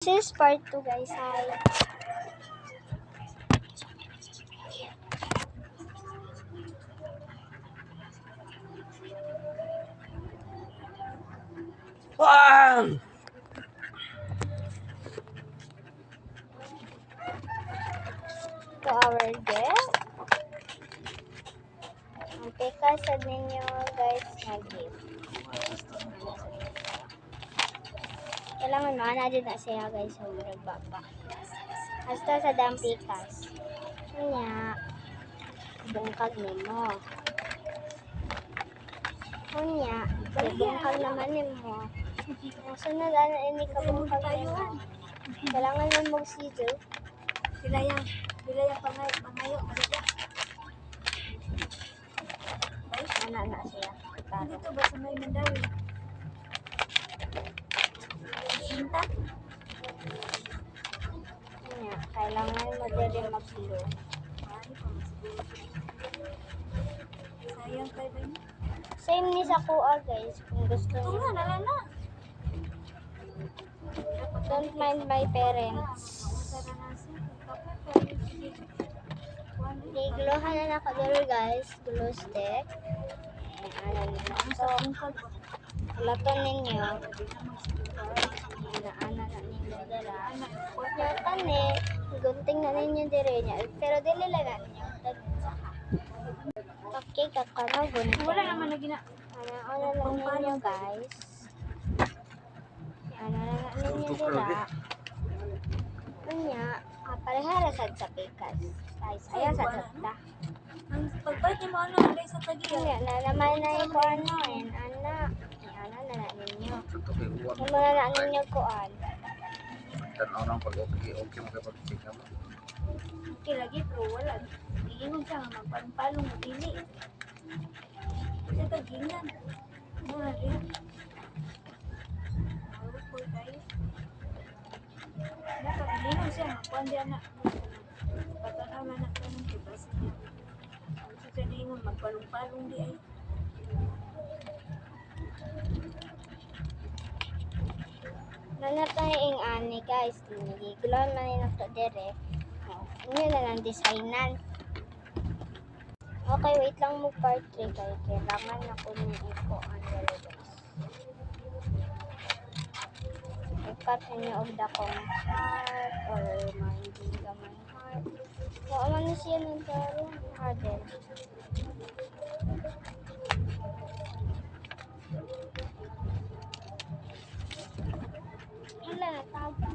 is part 2 guys. Hi. Wow! To our guest. Ang pikas sa ninyo guys na gift. Kailangan maana din na siya guys sa murag baba. Hasta sa dang pikas. Kanya, bungkag nimo. Kanya, bungkag naman nimo. Sunod ano ini ka bungkag nimo. Kailangan mo mag-scissor. Bila yang pangayo, malaya. Ana siya. Dito ba sa may Mandawi? Sinta? Kanya, kailangan mo din mag-glue. Ay, pa siguro. Sayang kay ba niya? Same ni sa kuha guys, kung gusto Ito niyo. nga, nalala. Don't mind my parents. Masara na siya. Kapag Igluhan na ako dito guys, glue stick. Ano nyo. So, laton ninyo. Ana na ninyo dala. Yung tani, gunting na ninyo diri niya. Pero dili lang na ninyo. Okay, kakano gunting. wala naman na gina. Ano lang ninyo guys. Ano lang ninyo dila. Kanya, parehara sad sa pikas. Guys, ayaw sa ta. Ang pagbalik mo ano, alay sa tagiya. Kanya, na naman na yung kuan mo anak. Ano na na ninyo. Ano na na ninyo kuan. Tanaw lang pag okay mo kapag check mo. Okay lagi, pero wala. Iinom siya nga magpalong na dili. Kasi tagingan. Ano na rin? Marupol kayo. Dapat iinom siya nga. Kuhan diyan na. Patanaw na na ng kibas niya. Kasi siya niingon, magpalong-palong di ay. Nanap na yung ani guys. Nagigulon na yung to dire. Ano na lang designan. Okay, wait lang mo part 3 kay kailangan na ko ng ikuan dere guys. I-cut niyo og dakong heart or hindi gamay heart. Wala man siya ng tarong harden. Wala na tawag.